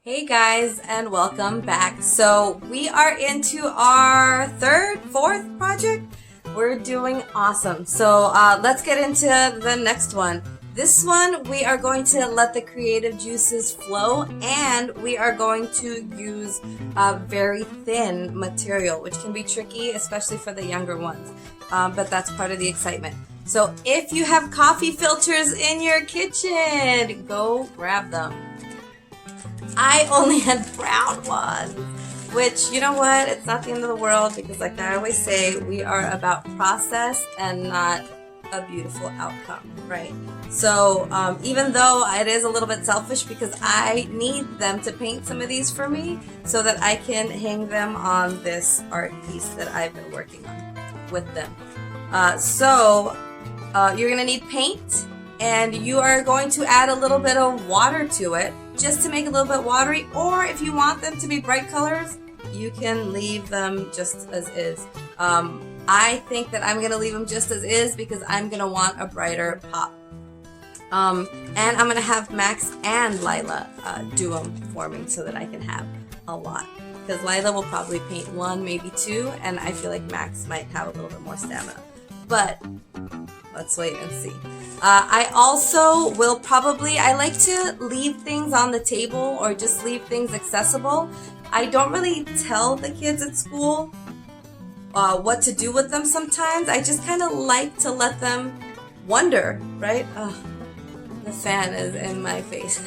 Hey guys, and welcome back. So we are into our fourth project. We're doing awesome. So let's get into the next one. This one, we are going to let the creative juices flow, and we are going to use a very thin material, which can be tricky, especially for the younger ones. But that's part of the excitement. So if you have coffee filters in your kitchen, go grab them. I only had brown ones, which, you know what, it's not the end of the world, because like I always say, we are about process and not a beautiful outcome, right? So even though it is a little bit selfish, because I need them to paint some of these for me so that I can hang them on this art piece that I've been working on with them. You're gonna need paint, and you are going to add a little bit of water to it just to make it a little bit watery, or if you want them to be bright colors, you can leave them just as is. I think that I'm gonna leave them just as is because I'm gonna want a brighter pop. And I'm gonna have Max and Lila do them for me so that I can have a lot. Because Lila will probably paint one, maybe two, and I feel like Max might have a little bit more stamina. But let's wait and see. I also will I like to leave things on the table or just leave things accessible. I don't really tell the kids at school what to do with them sometimes. I just kind of like to let them wonder, right? The fan is in my face.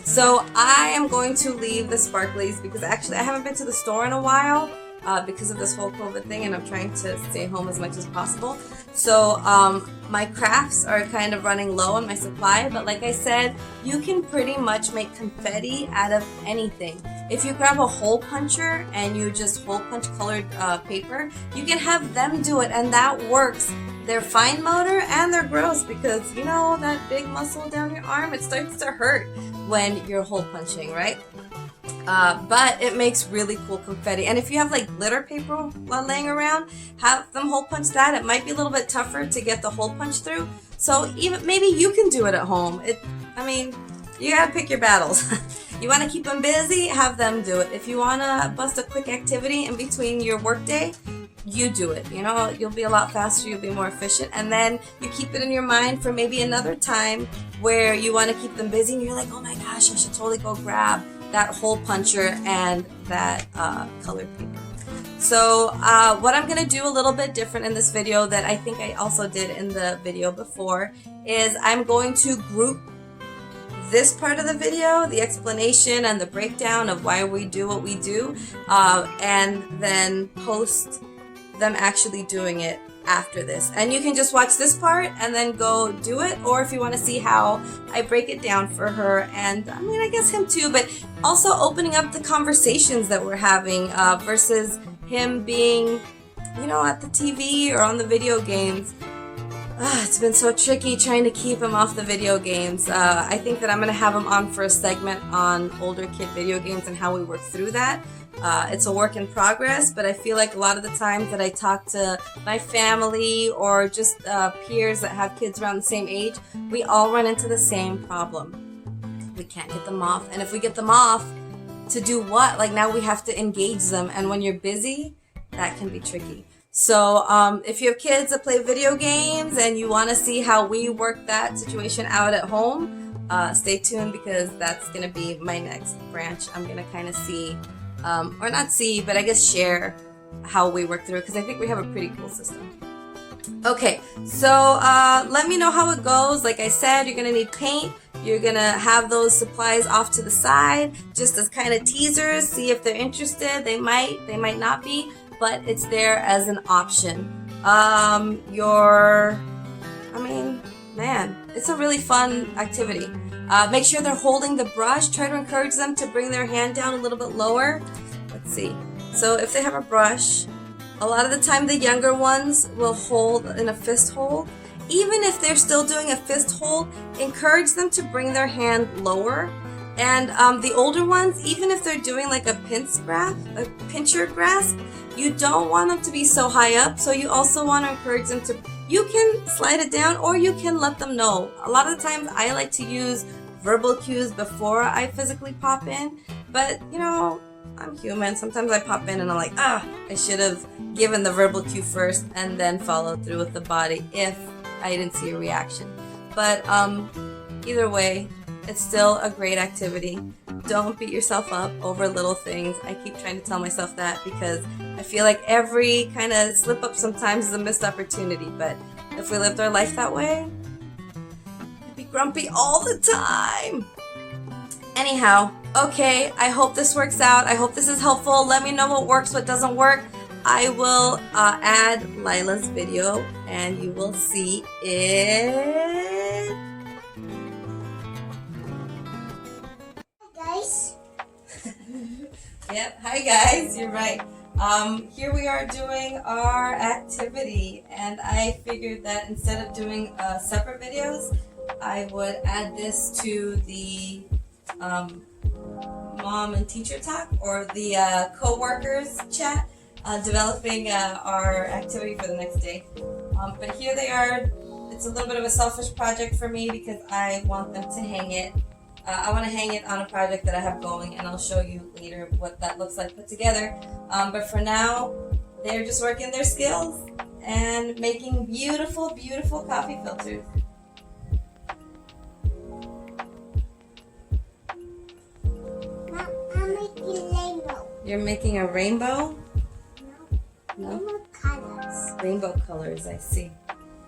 So I am going to leave the sparklies because actually I haven't been to the store in a while. Because of this whole COVID thing, and I'm trying to stay home as much as possible. So my crafts are kind of running low on my supply, but like I said, you can pretty much make confetti out of anything. If you grab a hole puncher and you just hole punch colored paper, you can have them do it, and that works. They're fine motor and they're gross because, you know, that big muscle down your arm, it starts to hurt when you're hole punching, right? But it makes really cool confetti. And if you have like glitter paper laying around, have them hole punch that. It might be a little bit tougher to get the hole punch through. So even maybe you can do it at home. You gotta pick your battles. You want to keep them busy, have them do it. If you want to bust a quick activity in between your workday, you do it. You know, you'll be a lot faster, you'll be more efficient, and then you keep it in your mind for maybe another time where you want to keep them busy and you're like, oh my gosh, I should totally go grab that hole puncher and that colored paper. So what I'm gonna do a little bit different in this video that I think I also did in the video before is I'm going to group this part of the video, the explanation and the breakdown of why we do what we do, and then post them actually doing it after this. And you can just watch this part and then go do it, or if you want to see how I break it down for her, and I mean I guess him too, but also opening up the conversations that we're having versus him being, you know, at the TV or on the video games. It's been so tricky trying to keep him off the video games. I think that I'm going to have him on for a segment on older kid video games and how we work through that. It's a work in progress, but I feel like a lot of the times that I talk to my family or just peers that have kids around the same age, we all run into the same problem. We can't get them off, and if we get them off, to do what? Like now we have to engage them, and when you're busy, that can be tricky. So if you have kids that play video games and you want to see how we work that situation out at home, stay tuned, because that's going to be my next branch. I'm going to kind of see, or not see, but I guess share how we work through it, because I think we have a pretty cool system. Okay, so let me know how it goes. Like I said, you're going to need paint. You're going to have those supplies off to the side just as kind of teasers. See if they're interested. They might not be, but it's there as an option. It's a really fun activity. Make sure they're holding the brush. Try to encourage them to bring their hand down a little bit lower. Let's see. So if they have a brush, a lot of the time the younger ones will hold in a fist hold. Even if they're still doing a fist hold, encourage them to bring their hand lower. And the older ones, even if they're doing like a pincher grasp, you don't want them to be so high up. So you also want to encourage them to, you can slide it down or you can let them know. A lot of the times I like to use verbal cues before I physically pop in. But, you know, I'm human. Sometimes I pop in and I'm like, I should have given the verbal cue first and then followed through with the body if I didn't see a reaction. But either way, it's still a great activity. Don't beat yourself up over little things. I keep trying to tell myself that because I feel like every kind of slip up sometimes is a missed opportunity. But if we lived our life that way, I'd be grumpy all the time. Anyhow, okay, I hope this works out. I hope this is helpful. Let me know what works, what doesn't work. I will add Lila's video and you will see it. Guys. Yep, hi guys, you're right. Here we are doing our activity, and I figured that instead of doing separate videos, I would add this to the mom and teacher talk or the co-workers chat, developing our activity for the next day. But here they are. It's a little bit of a selfish project for me because I want them to hang it. I want to hang it on a project that I have going, and I'll show you later what that looks like put together. But for now, they're just working their skills and making beautiful, beautiful coffee filters. Mom, I'm making rainbow. You're making a rainbow? No. No? Rainbow colors. Rainbow colors, I see.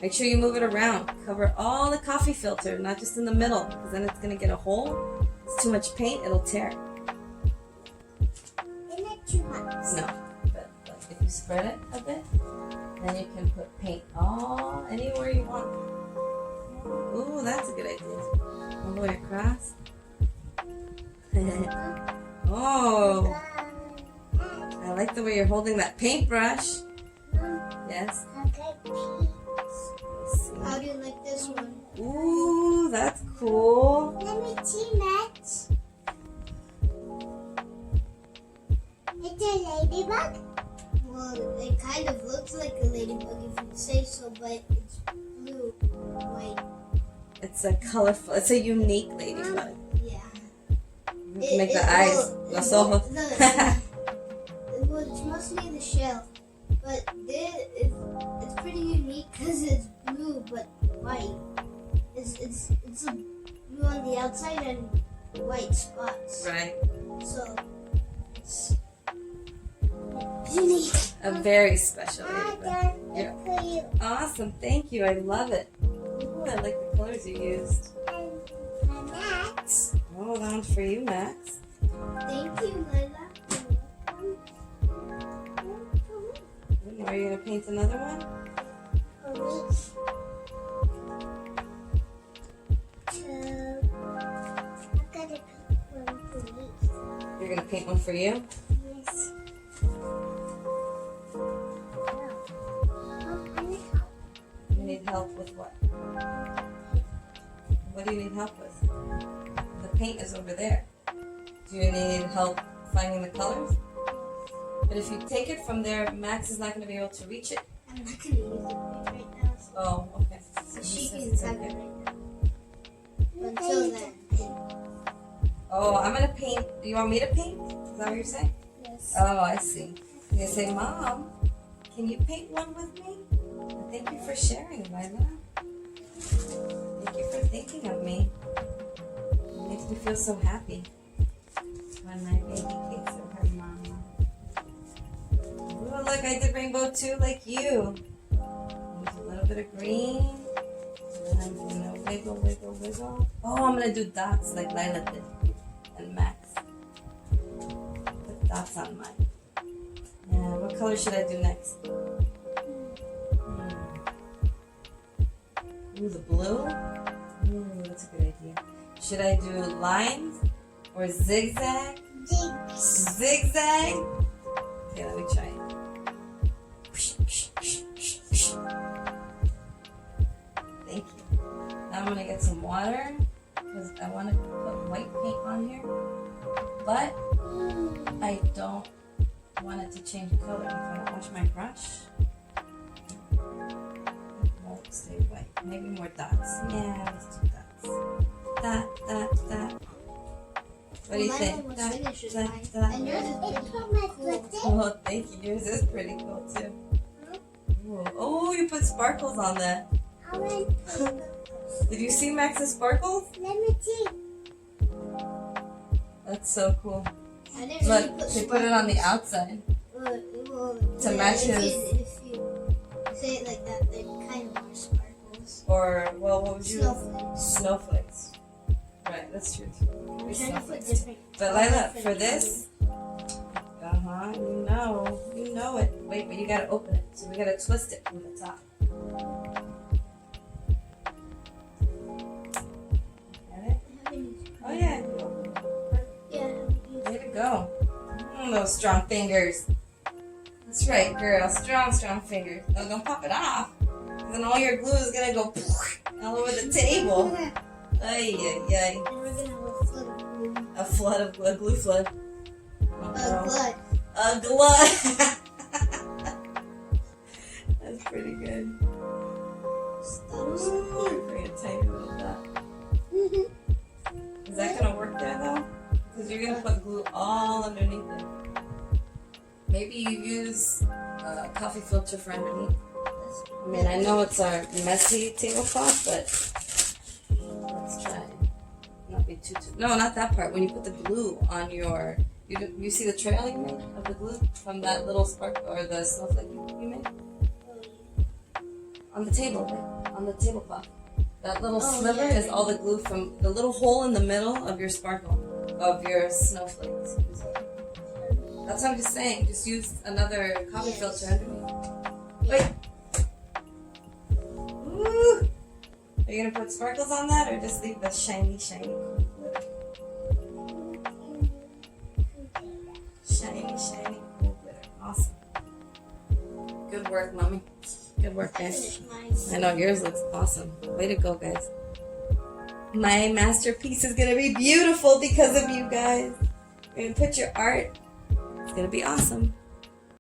Make sure you move it around. Cover all the coffee filter, not just in the middle, because then it's going to get a hole. It's too much paint, it'll tear. Isn't it too much? No, but if you spread it a bit, then you can put paint all anywhere you want. Ooh, that's a good idea. All the way across. Oh, I like the way you're holding that paintbrush. Yes. Okay, peace. How do you like this one? Ooh, that's cool. Let me see, Max. It's a ladybug? Well, it kind of looks like a ladybug if you say so, but it's blue, white. It's a colorful, it's a unique ladybug. Yeah. You can make the eyes. Los ojos. Well, it's mostly the shell, but it's pretty unique because it's blue but white. It's blue on the outside and white spots. Right. So it's unique. A very special I ladybug. got Yeah. it for you. Awesome, thank you. I love it. Ooh, I like the colors you used. And for Max. Oh, that one's for you, Max. Thank you, Lila. Are you gonna paint another one? For me. So, I gotta pick one for me. You're gonna paint one for you? Yes. Mom, I need help. You need help with what? What do you need help with? The paint is over there. Do you need help finding the colors? But if you take it from there, Max is not going to be able to reach it. I'm not gonna use it right now, Oh, okay. so she He can says have it's it okay. right now. Until then. Oh, I'm going to paint. Do you want me to paint? Is that what you're saying? Yes. Oh, I see. You're going to say, Mom, can you paint one with me? Thank you for sharing, Lila. Thank you for thinking of me. It makes me feel so happy when my baby thinks of her mama. Ooh, look, I did rainbow too, like you. Use a little bit of green. And then I'm gonna wiggle, wiggle, wiggle. Oh, I'm gonna do dots like Lila did. And Max. Put dots on mine. Yeah, what color should I do next? Ooh, the blue? Ooh, that's a good idea. Should I do lines or zigzag? Zigzag? Okay, let me try it. Thank you. Now I'm gonna get some water because I want to put white paint on here, but I don't want it to change color if I don't wash my brush. It won't stay white. Maybe more dots. Yeah, let's do dots. What do you Mine think? almost finished with mine. that. And yours is It's pretty on my cool. foot. Oh, thank you. Yours is pretty cool too. Ooh. Oh, you put sparkles on that. I want Did you see Max's sparkles? Let me see. That's so cool. I didn't really Look, put they put it on the outside. To match if his- If you say it like that, they kind of are sparkles. Or, well, what would you? Snowflakes. Snowflakes. Right, that's true too. I'm Maybe trying to put snowflakes. different. But Lila, different for this, you know it. Wait, but you gotta open it. So we gotta twist it from the top. Got it? Oh yeah. Yeah. Way to go. Those strong fingers. That's right, girl. Strong fingers. No, don't pop it off. 'Cause then all your glue is gonna go all over the table. Ay, ay, ay. And we're gonna have a flood of glue. A flood of glue, a glue flood. Oh, no. Blood. A glut. That's pretty good. Ooh, bring a tiny bit of that. Is that gonna work there though? Because you're gonna put glue all underneath it. Maybe you use a coffee filter for underneath. I mean, I know it's our messy tablecloth, but let's try it. Not be too. No, not that part. When you put the glue on your, you see the trail you made of the glue from that little spark or the snowflake you made on the table, right? On the tablecloth. That little sliver is all the glue from the little hole in the middle of your sparkle, of your snowflake. Excuse me. That's what I'm just saying. Just use another coffee filter underneath. Wait. Ooh. Are you gonna put sparkles on that, or just leave the shiny glitter? Shiny cool glitter. Awesome. Good work, mommy. Good work, I guys. finished mine. I know yours looks awesome. Way to go, guys. My masterpiece is gonna be beautiful because of you guys. You're gonna put your art. It's gonna be awesome.